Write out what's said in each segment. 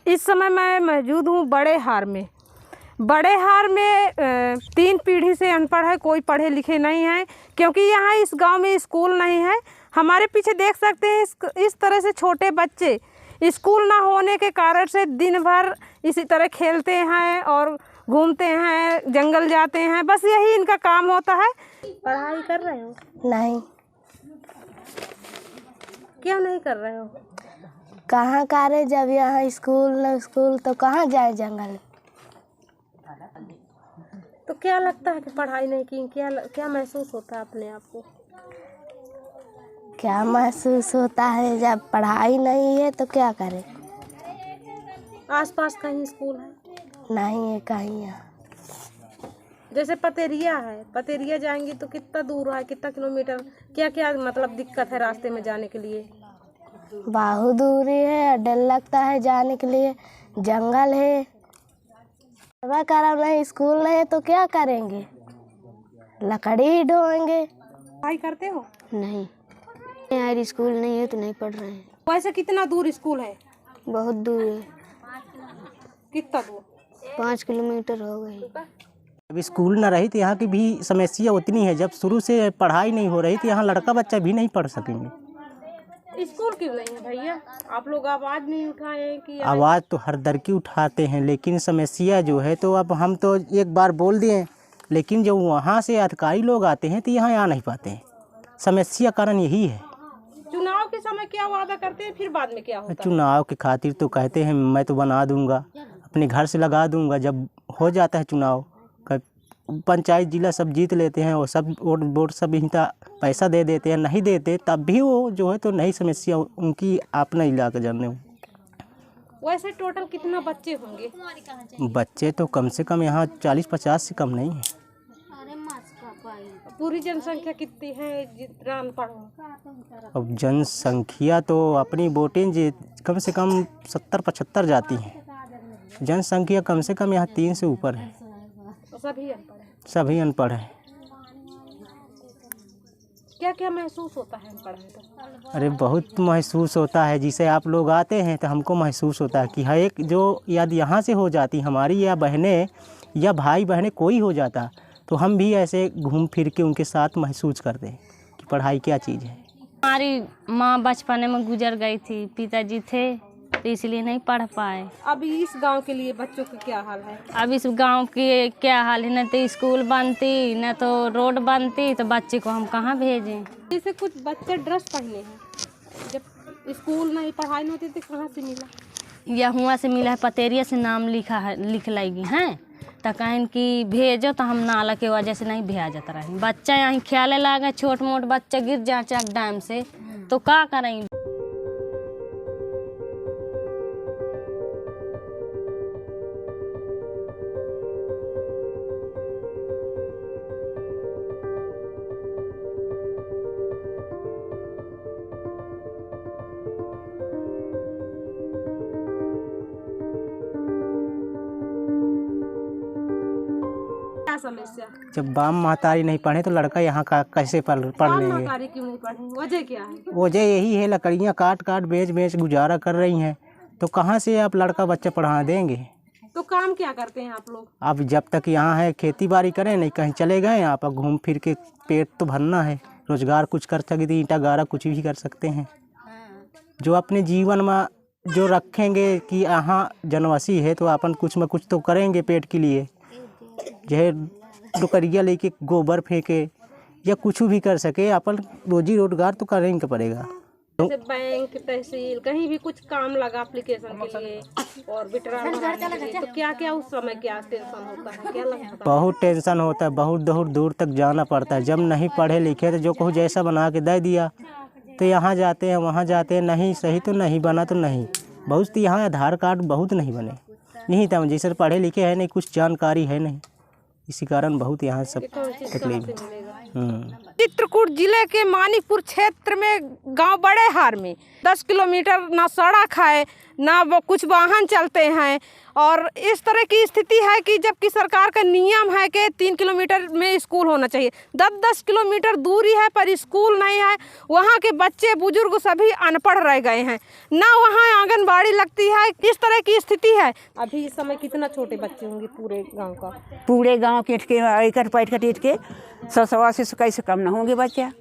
इस समय मैं मौजूद हूँ बड़े हार में। बड़े हार में 3 पीढ़ी से अनपढ़ है, कोई पढ़े लिखे नहीं है, क्योंकि यहाँ इस गांव में स्कूल नहीं है। हमारे पीछे देख सकते हैं इस तरह से छोटे बच्चे स्कूल ना होने के कारण से दिन भर इसी तरह खेलते हैं और घूमते हैं, जंगल जाते हैं, बस यही इनका काम होता है। पढ़ाई कर रहे हो? नहीं। क्यों नहीं कर रहे हो? कहाँ करे, जब यहाँ स्कूल तो कहाँ जाए जंगल। तो क्या लगता है कि पढ़ाई नहीं की, क्या महसूस होता है अपने आप को? क्या महसूस होता है, जब पढ़ाई नहीं है तो क्या करें। आसपास कहीं स्कूल है? नहीं है कहीं यहाँ। जैसे पतेरिया है, पतेरिया जाएंगी तो कितना दूर है, कितना किलोमीटर, क्या क्या मतलब दिक्कत है रास्ते में जाने के लिए? बहुत दूरी है, डर लगता है जाने के लिए, जंगल है। नहीं, स्कूल नहीं तो क्या करेंगे, लकड़ी ही ढोएंगे। पढ़ाई करते हो? नहीं यार, स्कूल नहीं है तो नहीं पढ़ रहे हैं। वैसे कितना दूर स्कूल है? बहुत दूर है। कितना दूर? 5 किलोमीटर हो गई। अभी स्कूल न रही तो यहाँ की भी समस्या उतनी है। जब शुरू से पढ़ाई नहीं हो रही तो यहाँ लड़का बच्चा भी नहीं पढ़ सकेंगे। स्कूल क्यों नहीं है भैया? आप लोग आवाज़ नहीं उठाए कि? आवाज़ तो हर दर की उठाते हैं, लेकिन समस्या जो है तो अब हम तो एक बार बोल दिए, लेकिन जब वहाँ से अधिकारी लोग आते हैं तो यहाँ आ नहीं पाते हैं। समस्या कारण यही है। चुनाव के समय क्या वादा करते हैं, फिर बाद में क्या होता है? चुनाव के खातिर तो कहते हैं मैं तो बना दूंगा, अपने घर से लगा दूंगा। जब हो जाता है चुनाव, पंचायत जिला सब जीत लेते हैं और सब वोट सब इनका पैसा दे देते हैं, नहीं देते तब भी वो जो है तो नई समस्या उनकी अपना इलाका जाने। वैसे टोटल कितना बच्चे होंगे? बच्चे तो कम से कम यहाँ 40-50 से कम नहीं है। पूरी जनसंख्या कितनी है जितना अनपढ़ हो? अब जनसंख्या तो अपनी वोटिंग कम से कम 70-75 जाती है। जनसंख्या कम से कम यहाँ 3 से ऊपर है। सभी अनपढ़ है? सभी अनपढ़ है। क्या क्या महसूस होता है अनपढ़ है तो? अरे बहुत महसूस होता है। जिसे आप लोग आते हैं तो हमको महसूस होता है कि हर एक जो यदि यहाँ से हो जाती हमारी या बहनें या भाई बहनें कोई हो जाता तो हम भी ऐसे घूम फिर के उनके साथ महसूस करते हैं कि पढ़ाई क्या चीज़ है। हमारी माँ बचपन में गुजर गई थी, पिताजी थे तो इसलिए नहीं पढ़ पाए। अभी इस गांव के लिए बच्चों का क्या हाल है? अब इस गांव की क्या हाल है, न तो स्कूल बनती न तो रोड बनती, तो बच्चे को हम कहाँ भेजें। जैसे कुछ बच्चे ड्रेस पहने हैं, जब स्कूल नहीं पढ़ाई नहीं होती तो कहाँ से मिला? यह हुआ से मिला है, पतेरिया से नाम लिख लाएगी हैं तो कहें कि भेजो, तो हम नाला के वजह से नहीं भेजत रहे। बच्चा यहाँ ख्याल लागे, छोट मोट बच्चा गिर जाए डैम से तो क्या करें। समस्या जब बाम महतारी नहीं पढ़े तो लड़का यहाँ का कैसे पढ़ लेंगे? क्यों नहीं पढ़े? वजह क्या है? वजह यही है, लकड़ियाँ काट काट बेच गुजारा कर रही हैं, तो कहाँ से आप लड़का बच्चा पढ़ा देंगे? तो काम क्या करते हैं आप लोग? अब जब तक यहाँ है खेती बाड़ी करें, नहीं कहीं चले गए, यहाँ पर घूम फिर के पेट तो भरना है। रोजगार कुछ कर सकते, ईंटा गारा कुछ भी कर सकते हैं। जो अपने जीवन में जो रखेंगे कि यहाँ जनवासी है तो अपन कुछ में कुछ तो करेंगे पेट के लिए। जो डुकरिया लेके गोबर फेंके या कुछ भी कर सके, अपन रोजी रोजगार तो करेंगे पड़ेगा। जैसे बैंक तहसील कहीं भी कुछ काम लगा एप्लीकेशन के लिए और विड्रॉल तो क्या क्या उस समय क्या टेंशन होता है, क्या लगता है? बहुत टेंशन होता है, बहुत दूर तक जाना पड़ता है। जब नहीं पढ़े लिखे तो जो कहूँ जैसा बना के दे दिया तो यहाँ जाते हैं वहाँ जाते हैं, नहीं सही तो नहीं बना तो नहीं। बहुत यहाँ आधार कार्ड बहुत नहीं बने, नहीं था जैसे पढ़े लिखे है नहीं, कुछ जानकारी है नहीं, इसी कारण बहुत यहाँ सब तकलीफ है। चित्रकूट जिले के मानिकपुर क्षेत्र में गांव बड़े हार में 10 किलोमीटर ना सड़क है ना वो कुछ वाहन चलते हैं और इस तरह की स्थिति है कि जबकि सरकार का नियम है कि 3 किलोमीटर में स्कूल होना चाहिए, 10-10 किलोमीटर दूरी है पर स्कूल नहीं है। वहाँ के बच्चे बुजुर्ग सभी अनपढ़ रह गए हैं, ना वहाँ आंगनबाड़ी लगती है। इस तरह की स्थिति है। अभी इस समय कितना छोटे बच्चे होंगे पूरे गाँव का? पूरे गांव के इकट पैठ कट के 100-125 से कैसे कम ना होंगे बच्चा।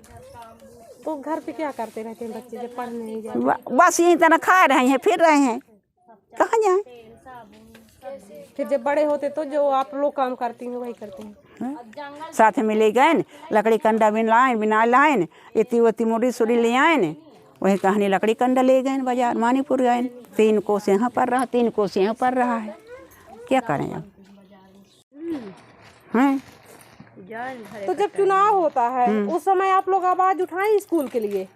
तो घर पे क्या करते रहते हैं बच्चे जब पढ़ नहीं जाते? बस यही तरह खा रहे हैं, फिर रहे हैं, कहाँ जाएं। फिर जब बड़े होते तो जो आप लोग काम करती हैं वही करते हैं? साथ में ले गए लकड़ी कंडा बिना लाइन इतनी वती मुड़ी सुड़ी ले आए, वही कहानी लकड़ी कंडा ले गए बाजार मानीपुर गए। 3 कोस यहाँ पर रहा, 3 कोस यहाँ पर रहा है, क्या करें अब। हैं तो जब चुनाव होता है उस समय आप लोग आवाज उठाएं स्कूल के लिए?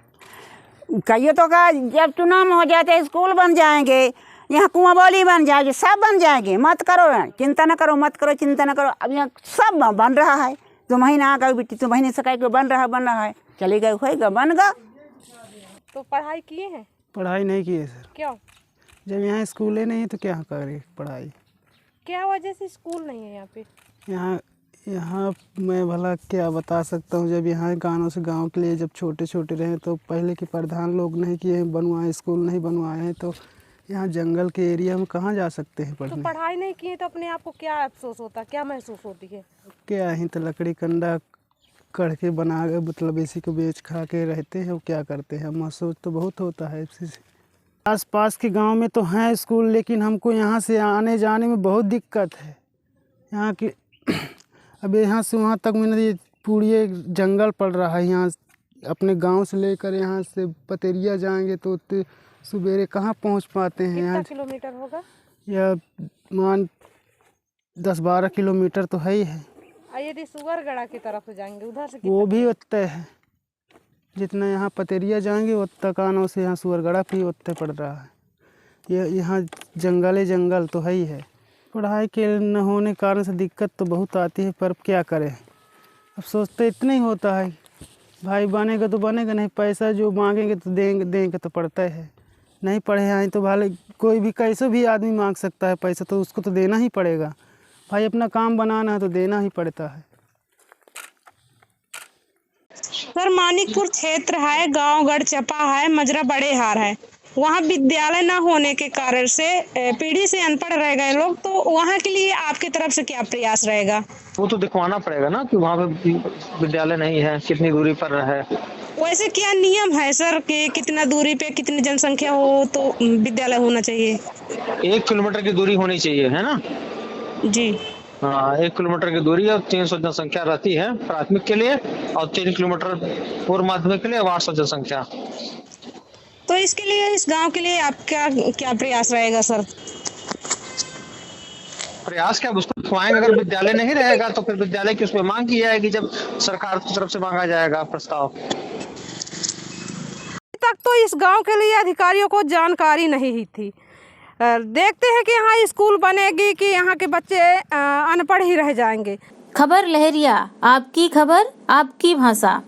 कहिए तो का जब चुनाव हो जाते स्कूल बन जाएंगे, यहाँ कुआं बोली बन जाएगी, सब बन जाएंगे। मत करो चिंता न करो, मत करो चिंता न करो। अब यहाँ सब बन रहा है। 2 महीना आ गए बेटी, 2 महीने से कह बन रहा है, चले गए होएगा बन गया। तो पढ़ाई किए हैं? पढ़ाई नहीं की है सर। क्यों? जब यहाँ स्कूलें नहीं है तो क्या करें पढ़ाई। क्या वजह से स्कूल नहीं है यहाँ पे? यहाँ मैं भला क्या बता सकता हूँ। जब यहाँ गाँव से गांव के लिए जब छोटे छोटे रहे तो पहले के प्रधान लोग नहीं किए, बनवाए स्कूल नहीं बनवाए हैं, तो यहाँ जंगल के एरिया में कहाँ जा सकते हैं पढ़ने। तो पढ़ाई नहीं किए तो अपने आप को क्या अफसोस होता, क्या महसूस होती है? क्या ही तो लकड़ी कंडा कढ़ के बना के मतलब इसी को बेच खा के रहते हैं। वो क्या करते हैं, महसूस तो बहुत होता है इसी से। आस पास के गांव में तो हैं स्कूल, लेकिन हमको यहाँ से आने जाने में बहुत दिक्कत है। यहाँ की अब यहाँ से वहाँ तक मैंने पूरी जंगल पड़ रहा है। यहाँ अपने गांव से लेकर यहाँ से पतेरिया जाएंगे तो सवेरे कहाँ पहुँच पाते हैं। कितना यहाँ किलोमीटर होगा? यह मान 10-12 किलोमीटर तो है ही है। यदि सुअरगढ़ा की तरफ जाएंगे उधर से वो भी उतना है, जितना यहाँ पतेरिया जाएंगे उतना कानों से यहाँ सुअरगढ़ा भी उतना पड़ रहा है। ये यहाँ जंगल तो है ही है। पढ़ाई के न होने कारण से दिक्कत तो बहुत आती है, पर क्या करें। अब सोचते इतना ही होता है, भाई बनेगा तो बनेगा, नहीं पैसा जो मांगेंगे तो देंगे तो पड़ता है। नहीं पढ़े आए तो भले कोई भी कैसे भी आदमी मांग सकता है पैसा, तो उसको तो देना ही पड़ेगा। भाई अपना काम बनाना है तो देना ही पड़ता है। सर मानिकपुर क्षेत्र है, गांव गढ़चपा है, मजरा बड़े हार है। वहाँ विद्यालय न होने के कारण से पीढ़ी से अनपढ़ रह गए लोग, तो वहाँ के लिए आपकी तरफ से क्या प्रयास रहेगा? वो तो दिखवाना पड़ेगा ना कि वहाँ पे विद्यालय नहीं है, कितनी दूरी पर है। वैसे क्या नियम है सर कि कितना दूरी पे कितनी जनसंख्या हो तो विद्यालय होना चाहिए? 1 किलोमीटर की दूरी होनी चाहिए, है ना जी। हाँ, 1 किलोमीटर की दूरी और 300 जनसंख्या रहती है प्राथमिक के लिए, और 3 किलोमीटर पूर्व माध्यमिक के लिए 800 जनसंख्या। तो इसके लिए इस गांव के लिए आपका क्या प्रयास रहेगा सर? प्रयास क्या, उसको दिखवाएंगे। अगर विद्यालय नहीं रहेगा तो फिर विद्यालय की उसमें मांग की जाएगी, जब सरकार की तरफ से मांगा जाएगा प्रस्ताव। तक तो इस गांव के लिए अधिकारियों को जानकारी नहीं ही थी। देखते हैं कि यहाँ स्कूल बनेगी कि यहाँ के बच्चे अनपढ़ ही रह जाएंगे। खबर लहरिया, आपकी खबर आपकी भाषा।